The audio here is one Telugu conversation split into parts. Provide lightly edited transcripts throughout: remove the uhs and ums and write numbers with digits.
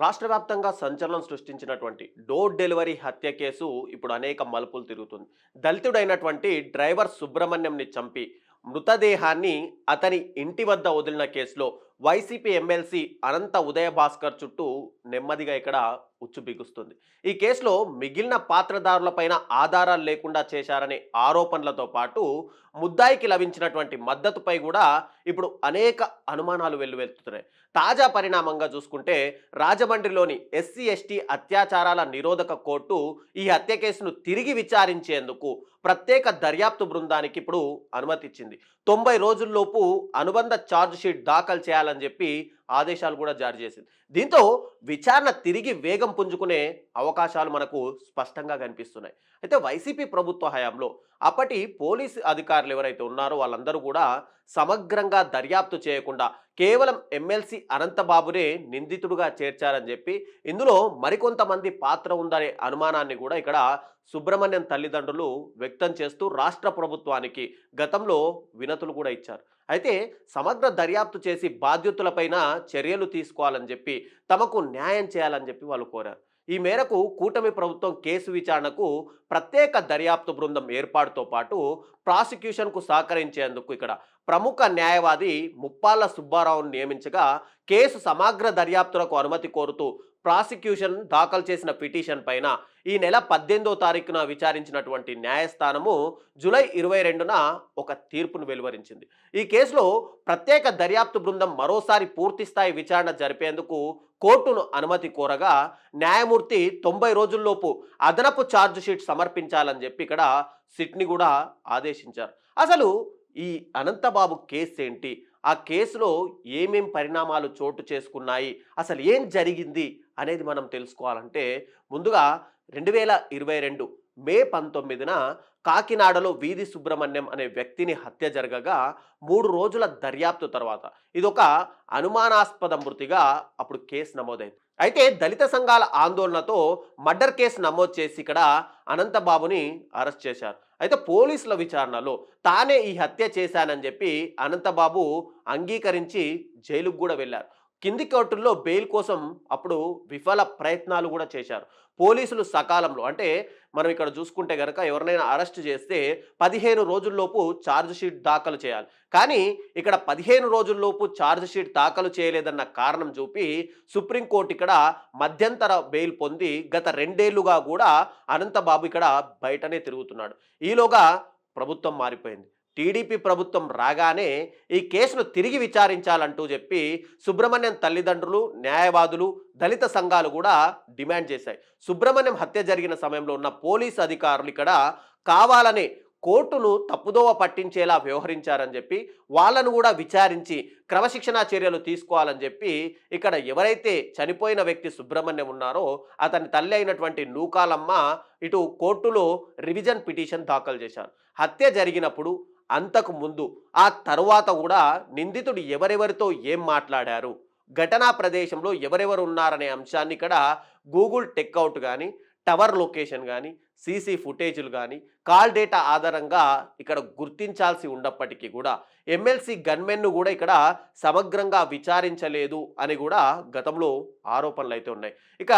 రాష్ట్ర వ్యాప్తంగా సంచలనం సృష్టించినటువంటి డోర్ డెలివరీ హత్య కేసు ఇప్పుడు అనేక మలుపులు తిరుగుతుంది. దళితుడైనటువంటి డ్రైవర్ సుబ్రహ్మణ్యంని చంపి మృతదేహాన్ని అతని ఇంటి వద్ద వదిలిన కేసులో వైసీపీ ఎమ్మెల్సీ అనంత ఉదయభాస్కర్ చుట్టూ నెమ్మదిగా ఇక్కడ ఉచ్చు బిగుస్తుంది. ఈ కేసులో మిగిలిన పాత్రదారులపైన ఆధారాలు లేకుండా చేశారనే ఆరోపణలతో పాటు ముద్దాయికి లభించినటువంటి మద్దతుపై కూడా ఇప్పుడు అనేక అనుమానాలు వెల్లువెత్తుతున్నాయి. తాజా పరిణామంగా చూసుకుంటే రాజమండ్రిలోని ఎస్సీ ఎస్టీ అత్యాచారాల నిరోధక కోర్టు ఈ హత్య కేసును తిరిగి విచారించేందుకు ప్రత్యేక దర్యాప్తు బృందానికి ఇప్పుడు అనుమతిచ్చింది. 90 రోజుల్లోపు అనుబంధ ఛార్జ్ షీట్ దాఖలు చేయాలని చెప్పి ఆదేశాలు కూడా జారీ చేసింది. దీంతో విచారణ తిరిగి వేగం పుంజుకునే అవకాశాలు మనకు స్పష్టంగా కనిపిస్తున్నాయి. అయితే వైసీపీ ప్రభుత్వ హయాంలో అప్పటి పోలీసు అధికారులు ఎవరైతే ఉన్నారో వాళ్ళందరూ కూడా సమగ్రంగా దర్యాప్తు చేయకుండా కేవలం ఎమ్మెల్సీ అనంతబాబునే నిందితుడుగా చేర్చారని చెప్పి ఇందులో మరికొంతమంది పాత్ర ఉందనే అనుమానాన్ని కూడా ఇక్కడ సుబ్రహ్మణ్యం తల్లిదండ్రులు వ్యక్తం చేస్తూ రాష్ట్ర ప్రభుత్వానికి గతంలో వినతులు కూడా ఇచ్చారు. అయితే సమగ్ర దర్యాప్తు చేసి బాధ్యతలపైన చర్యలు తీసుకోవాలని చెప్పి తమకు న్యాయం చేయాలని చెప్పి వాళ్ళు కోరారు. ఈ మేరకు కూటమి ప్రభుత్వం కేసు విచారణకు ప్రత్యేక దర్యాప్తు బృందం ఏర్పాటుతో పాటు ప్రాసిక్యూషన్కు సహకరించేందుకు ఇక్కడ ప్రముఖ న్యాయవాది ముప్పాళ్ల సుబ్బారావును నియమించగా కేసు సమగ్ర దర్యాప్తులకు అనుమతి కోరుతూ ప్రాసిక్యూషన్ దాఖలు చేసిన పిటిషన్ పైన ఈ నెల 18వ తారీఖున విచారించినటువంటి న్యాయస్థానము జూలై 22న ఒక తీర్పును వెలువరించింది. ఈ కేసులో ప్రత్యేక దర్యాప్తు బృందం మరోసారి పూర్తిస్థాయి విచారణ జరిపేందుకు కోర్టును అనుమతి కోరగా న్యాయమూర్తి 90 రోజుల్లోపు అదనపు ఛార్జ్ షీట్ సమర్పించాలని చెప్పి ఇక్కడ సిట్ని కూడా ఆదేశించారు. అసలు ఈ అనంతబాబు కేసు ఏంటి, ఆ కేసులో ఏమేం పరిణామాలు చోటు చేసుకున్నాయి, అసలు ఏం జరిగింది అనేది మనం తెలుసుకోవాలంటే ముందుగా 2022 మే 19న కాకినాడలో వీధి సుబ్రహ్మణ్యం అనే వ్యక్తిని హత్య జరగగా 3 రోజుల దర్యాప్తు తర్వాత ఇదొక అనుమానాస్పద మృతిగా అప్పుడు కేసు నమోదైంది. అయితే దళిత సంఘాల ఆందోళనతో మర్డర్ కేసు నమోదు చేసి ఇక్కడ అనంతబాబుని అరెస్ట్ చేశారు. అయితే పోలీసుల విచారణలో తానే ఈ హత్య చేశానని చెప్పి అనంతబాబు అంగీకరించి జైలుకు కూడా వెళ్ళారు. కింది కోర్టుల్లో బెయిల్ కోసం అప్పుడు విఫల ప్రయత్నాలు కూడా చేశారు. పోలీసులు సకాలంలో అంటే మనం ఇక్కడ చూసుకుంటే కనుక ఎవరినైనా అరెస్ట్ చేస్తే 15 రోజుల్లోపు ఛార్జ్ షీట్ దాఖలు చేయాలి. కానీ ఇక్కడ 15 రోజుల్లోపు ఛార్జ్ షీట్ దాఖలు చేయలేదన్న కారణం చూపి సుప్రీంకోర్టు ఇక్కడ మధ్యంతర బెయిల్ పొంది గత 2 ఏళ్లుగా కూడా అనంతబాబు ఇక్కడ బయటనే తిరుగుతున్నాడు. ఈలోగా ప్రభుత్వం మారిపోయింది. టీడీపీ ప్రభుత్వం రాగానే ఈ కేసును తిరిగి విచారించాలంటూ చెప్పి సుబ్రహ్మణ్యం తల్లిదండ్రులు, న్యాయవాదులు, దళిత సంఘాలు కూడా డిమాండ్ చేశాయి. సుబ్రహ్మణ్యం హత్య జరిగిన సమయంలో ఉన్న పోలీసు అధికారులు ఇక్కడ కావాలనే కోర్టును తప్పుదోవ పట్టించేలా వ్యవహరించారని చెప్పి వాళ్ళను కూడా విచారించి క్రమశిక్షణా చర్యలు తీసుకోవాలని చెప్పి ఇక్కడ ఎవరైతే చనిపోయిన వ్యక్తి సుబ్రహ్మణ్యం ఉన్నారో అతని తల్లి అయినటువంటి నూకాలమ్మ ఇటు కోర్టులో రివిజన్ పిటిషన్ దాఖలు చేశారు. హత్య జరిగినప్పుడు, అంతకు ముందు, ఆ తరువాత కూడా నిందితుడు ఎవరెవరితో ఏం మాట్లాడారు, ఘటనా ప్రదేశంలో ఎవరెవరు ఉన్నారనే అంశాన్ని ఇక్కడ గూగుల్ టెక్అవుట్ కానీ, టవర్ లొకేషన్ కానీ, సీసీ ఫుటేజీలు కానీ, కాల్ డేటా ఆధారంగా ఇక్కడ గుర్తించాల్సి ఉన్నప్పటికీ కూడా ఎమ్మెల్సీ గన్మెన్ను కూడా ఇక్కడ సమగ్రంగా విచారించలేదు అని కూడా గతంలో ఆరోపణలు అయితే ఉన్నాయి. ఇక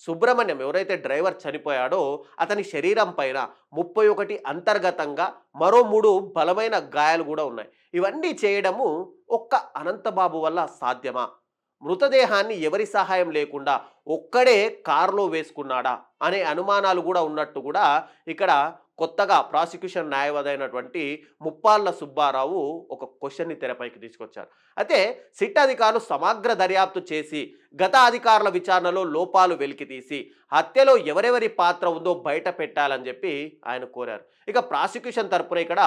సుబ్రహ్మణ్యం ఎవరైతే డ్రైవర్ చనిపోయాడో అతని శరీరం పైన 31 అంతర్గతంగా మరో 3 బలమైన గాయాలు కూడా ఉన్నాయి. ఇవన్నీ చేయడము ఒక్క అనంతబాబు వల్ల సాధ్యమా? మృతదేహాన్ని ఎవరి సహాయం లేకుండా ఒక్కడే కారులో వేసుకున్నాడా అనే అనుమానాలు కూడా ఉన్నట్టు కూడా ఇక్కడ కొత్తగా ప్రాసిక్యూషన్ న్యాయవాది అయినటువంటి ముప్పాళ్ల సుబ్బారావు ఒక క్వశ్చన్ని తెరపైకి తీసుకొచ్చారు. అయితే సిట్ అధికారులు సమగ్ర దర్యాప్తు చేసి గత అధికారుల విచారణలో లోపాలు వెలికితీసి హత్యలో ఎవరెవరి పాత్ర ఉందో బయట పెట్టాలని చెప్పి ఆయన కోరారు. ఇక ప్రాసిక్యూషన్ తరపున ఇక్కడ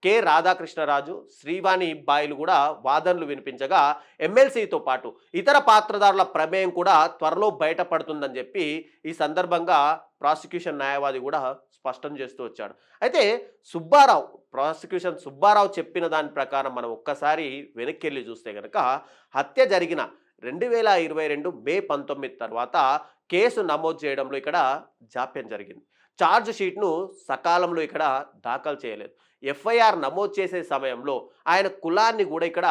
కె రాధాకృష్ణరాజు, శ్రీవాణి బాయిలు కూడా వాదనలు వినిపించగా ఎమ్మెల్సీతో పాటు ఇతర పాత్రదారుల ప్రమేయం కూడా త్వరలో బయటపడుతుందని చెప్పి ఈ సందర్భంగా ప్రాసిక్యూషన్ న్యాయవాది కూడా స్పష్టం చేస్తూ వచ్చాడు. అయితే ప్రాసిక్యూషన్ సుబ్బారావు చెప్పిన దాని ప్రకారం మనం ఒక్కసారి వెనక్కి వెళ్ళి చూస్తే కనుక హత్య జరిగిన 2022 మే 19 తర్వాత కేసు నమోదు చేయడంలో ఇక్కడ జాప్యం జరిగింది. ఛార్జ్ షీట్ను సకాలంలో ఇక్కడ దాఖలు చేయలేదు. ఎఫ్ఐఆర్ నమోదు చేసే సమయంలో ఆయన కులాన్ని కూడా ఇక్కడ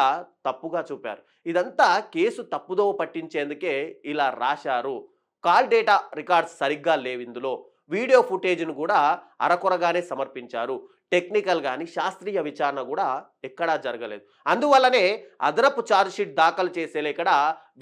తప్పుగా చూపారు. ఇదంతా కేసు తప్పుదోవ పట్టించేందుకే ఇలా రాశారు. కాల్ డేటా రికార్డ్స్ సరిగ్గా లేవు, ఇందులో వీడియో ఫుటేజ్ను కూడా అరకొరగానే సమర్పించారు, టెక్నికల్ కానీ శాస్త్రీయ విచారణ కూడా ఎక్కడా జరగలేదు. అందువల్లనే అదనపు ఛార్జ్షీట్ దాఖలు చేసేలా ఇక్కడ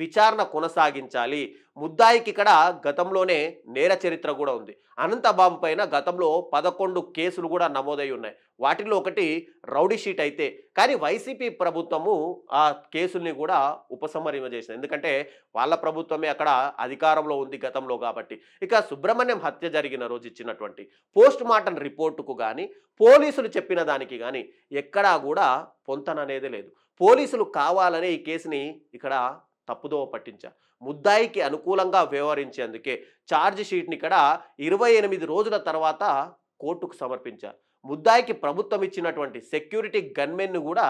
విచారణ కొనసాగించాలి. ముద్దాయికి ఇక్కడ గతంలోనే నేర చరిత్ర కూడా ఉంది. అనంతబాబు పైన గతంలో 11 కేసులు కూడా నమోదై ఉన్నాయి. వాటిలో ఒకటి రౌడీ షీట్ అయితే, కానీ వైసీపీ ప్రభుత్వము ఆ కేసుల్ని కూడా ఉపసంహరింపజేసింది. ఎందుకంటే వాళ్ళ ప్రభుత్వమే అక్కడ అధికారంలో ఉంది గతంలో కాబట్టి. ఇక సుబ్రహ్మణ్యం హత్య జరిగిన రోజు ఇచ్చినటువంటి పోస్ట్ మార్టం రిపోర్టుకు కానీ పోలీసులు చెప్పిన దానికి కానీ ఎక్కడా కూడా పొంతననేది లేదు. పోలీసులు కావాలనే ఈ కేసుని ఇక్కడ తప్పుదోవ పట్టించారు. ముద్దాయికి అనుకూలంగా వ్యవహరించేందుకే ఛార్జ్ షీట్ని ఇక్కడ 28 రోజుల తర్వాత కోర్టుకు సమర్పించారు. ముద్దాయికి ప్రభుత్వం ఇచ్చినటువంటి సెక్యూరిటీ గన్మెన్ను కూడా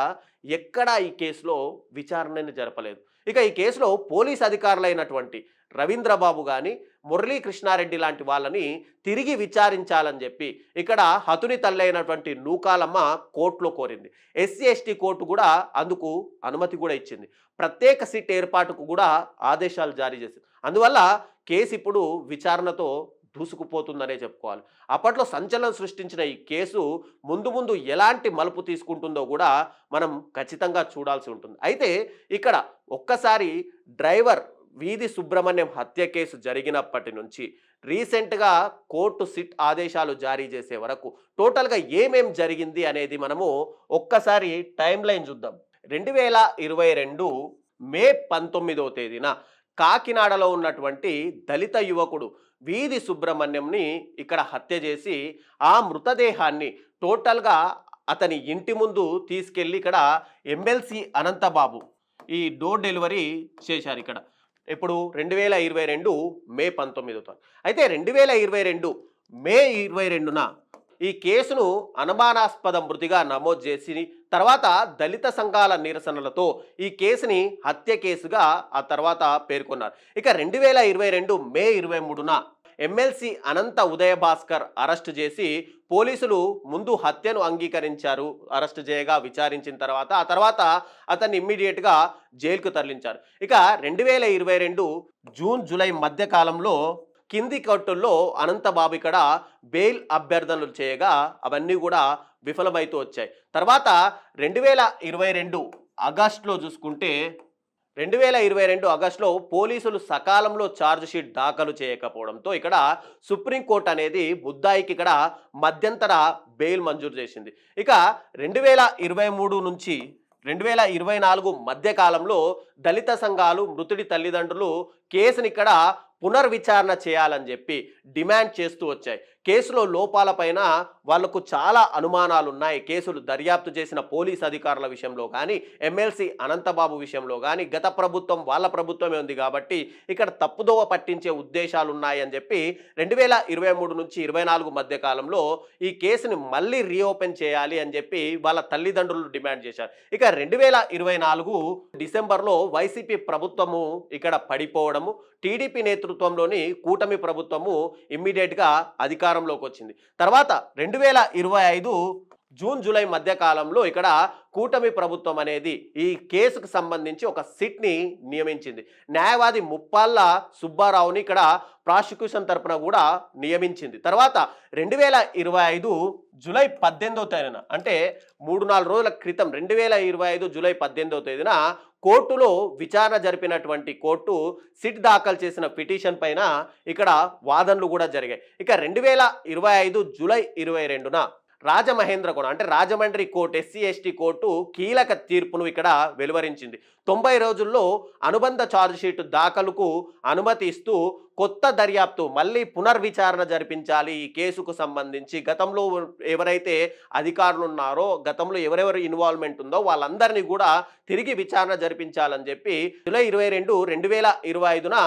ఎక్కడా ఈ కేసులో విచారణని జరపలేదు. ఇక ఈ కేసులో పోలీస్ అధికారులైనటువంటి రవీంద్రబాబు కానీ మురళీ కృష్ణారెడ్డి లాంటి వాళ్ళని తిరిగి విచారించాలని చెప్పి ఇక్కడ హతుని తల్లైనటువంటి నూకాలమ్మ కోర్టులో కోరింది. ఎస్సీ ఎస్టీ కోర్టు కూడా అందుకు అనుమతి కూడా ఇచ్చింది. ప్రత్యేక సిట్ ఏర్పాటుకు కూడా ఆదేశాలు జారీ చేసింది. అందువల్ల కేసు ఇప్పుడు విచారణతో దూసుకుపోతుందనే చెప్పుకోవాలి. అప్పట్లో సంచలనం సృష్టించిన ఈ కేసు ముందు ముందు ఎలాంటి మలుపు తీసుకుంటుందో కూడా మనం ఖచ్చితంగా చూడాల్సి ఉంటుంది. అయితే ఇక్కడ ఒక్కసారి డ్రైవర్ వీధి సుబ్రహ్మణ్యం హత్య కేసు జరిగినప్పటి నుంచి రీసెంట్గా కోర్టు సిట్ ఆదేశాలు జారీ చేసే వరకు టోటల్గా ఏమేం జరిగింది అనేది మనము ఒక్కసారి టైం లైన్ చూద్దాం. 2022 మే 19వ తేదీన కాకినాడలో ఉన్నటువంటి దళిత యువకుడు వీధి సుబ్రహ్మణ్యంని ఇక్కడ హత్య చేసి ఆ మృతదేహాన్ని టోటల్గా అతని ఇంటి ముందు తీసుకెళ్ళి ఇక్కడ ఎమ్మెల్సీ అనంతబాబు ఈ డోర్ డెలివరీ చేశారు. ఇక్కడ ఇప్పుడు 2022 మే 19వ. అయితే 2022 మే 22న ఈ కేసును అనుమానాస్పద మృతిగా నమోదు చేసి తర్వాత దళిత సంఘాల నిరసనలతో ఈ కేసుని హత్య కేసుగా ఆ తర్వాత పేర్కొన్నారు. ఇక 2022 మే 23న ఎమ్మెల్సీ అనంత ఉదయభాస్కర్ అరెస్ట్ చేసి పోలీసులు ముందు హత్యను అంగీకరించారు. అరెస్ట్ చేయగా విచారించిన తర్వాత ఆ తర్వాత అతన్ని ఇమ్మీడియట్గా జైలుకు తరలించారు. ఇక 2022 జూన్ జూలై మధ్య కాలంలో కింది కోర్టుల్లో అనంతబాబు ఇక్కడ బెయిల్ అభ్యర్థనలు చేయగా అవన్నీ కూడా విఫలమైతూ వచ్చాయి. తర్వాత 2022 ఆగస్టులో చూసుకుంటే 2022 ఆగస్టులో పోలీసులు సకాలంలో ఛార్జ్ షీట్ దాఖలు చేయకపోవడంతో ఇక్కడ సుప్రీంకోర్టు అనేది ముద్దాయికి ఇక్కడ మధ్యంతర బెయిల్ మంజూరు చేసింది. ఇక 2023 నుంచి 2024 మధ్య కాలంలో దళిత సంఘాలు మృతుడి తల్లిదండ్రులు కేసుని ఇక్కడ పునర్విచారణ చేయాలని చెప్పి డిమాండ్ చేస్తూ వచ్చాయి. కేసులో లోపాలపైన వాళ్లకు చాలా అనుమానాలు ఉన్నాయి. కేసులు దర్యాప్తు చేసిన పోలీస్ అధికారుల విషయంలో కానీ ఎమ్మెల్సీ అనంతబాబు విషయంలో కానీ గత ప్రభుత్వం వాళ్ళ ప్రభుత్వమే ఉంది కాబట్టి ఇక్కడ తప్పుదోవ పట్టించే ఉద్దేశాలు ఉన్నాయని చెప్పి 2023 నుంచి 2024 మధ్య కాలంలో ఈ కేసుని మళ్ళీ రీఓపెన్ చేయాలి అని చెప్పి వాళ్ళ తల్లిదండ్రులు డిమాండ్ చేశారు. ఇక 2024 డిసెంబర్లో వైసీపీ ప్రభుత్వము ఇక్కడ పడిపోవడము, టీడీపీ నేతృత్వంలోని కూటమి ప్రభుత్వము ఇమ్మీడియట్గా అధికారంలోకి వచ్చింది. తర్వాత 2025 జూన్ జూలై మధ్య కాలంలో ఇక్కడ కూటమి ప్రభుత్వం అనేది ఈ కేసుకు సంబంధించి ఒక సిట్ని నియమించింది. న్యాయవాది ముప్పాళ్ళ సుబ్బారావుని ఇక్కడ ప్రాసిక్యూషన్ తరపున కూడా నియమించింది. తర్వాత 2025 జూలై 18వ తేదీన అంటే 3-4 రోజుల క్రితం 2025 జూలై 18వ తేదీన కోర్టులో విచారణ జరిపినటువంటి కోర్టు సిట్ దాఖలు చేసిన పిటిషన్ పైన ఇక్కడ వాదనలు కూడా జరిగాయి. ఇక 2025 జూలై 22న రాజమహేంద్రకోణ అంటే Rajahmundry court SC ST court కీలక తీర్పును ఇక్కడ వెలువరించింది. 90 రోజుల్లో అనుబంధ ఛార్జ్షీట్ దాఖలుకు అనుమతి ఇస్తూ కొత్త దర్యాప్తు మళ్ళీ పునర్విచారణ జరిపించాలి ఈ కేసుకు సంబంధించి. గతంలో ఎవరైతే అధికారులు ఉన్నారో గతంలో ఎవరెవరు ఇన్వాల్వ్మెంట్ ఉందో వాళ్ళందరినీ కూడా తిరిగి విచారణ జరిపించాలని చెప్పి జూలై 22, 2025న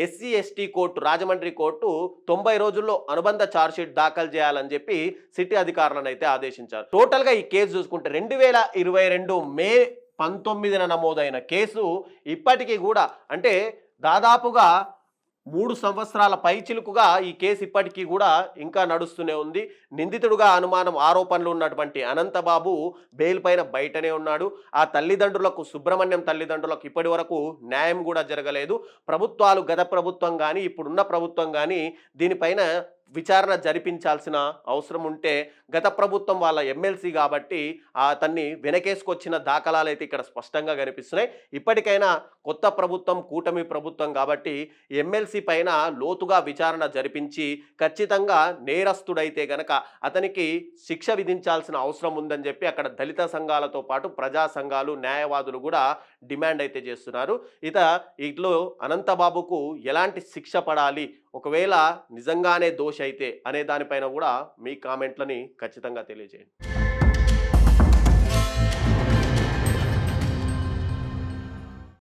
SC ST court Rajahmundry court 90 రోజుల్లో అనుబంధ ఛార్జ్షీట్ దాఖలు చేయాలని చెప్పి సిటీ అధికారులను అయితే ఆదేశించారు. టోటల్గా ఈ కేసు చూసుకుంటే 2022 మే 19న నమోదైన కేసు ఇప్పటికీ కూడా అంటే దాదాపుగా 3 సంవత్సరాల పైచిలుకుగా ఈ కేసు ఇప్పటికీ గూడా ఇంకా నడుస్తూనే ఉంది. నిందితుడుగా అనుమానం ఆరోపణలు ఉన్నటువంటి అనంతబాబు బెయిల్ పైన బయటనే ఉన్నాడు. ఆ తల్లిదండ్రులకు సుబ్రహ్మణ్యం తల్లిదండ్రులకు ఇప్పటివరకు న్యాయం గూడా జరగలేదు. ప్రభుత్వాలు గత ప్రభుత్వం గాని, ఇప్పుడున్న ప్రభుత్వం గాని దీనిపైన విచారణ జరిపించాల్సిన అవసరం ఉంటే గత ప్రభుత్వం వాళ్ళ ఎమ్మెల్సీ కాబట్టి అతన్ని వెనకేసుకొచ్చిన దాఖలాలైతే ఇక్కడ స్పష్టంగా కనిపిస్తున్నాయి. ఇప్పటికైనా కొత్త ప్రభుత్వం కూటమి ప్రభుత్వం కాబట్టి ఎమ్మెల్సీ పైన లోతుగా విచారణ జరిపించి ఖచ్చితంగా నేరస్తుడైతే గనక అతనికి శిక్ష విధించాల్సిన అవసరం ఉందని చెప్పి అక్కడ దళిత సంఘాలతో పాటు ప్రజా సంఘాలు న్యాయవాదులు కూడా డిమాండ్ అయితే చేస్తున్నారు. ఇట్లో అనంతబాబుకు ఎలాంటి శిక్ష పడాలి, ఒకవేళ నిజంగానే దోషి అయితే అనే దానిపైన కూడా మీ కామెంట్లని ఖచ్చితంగా తెలియజేయండి.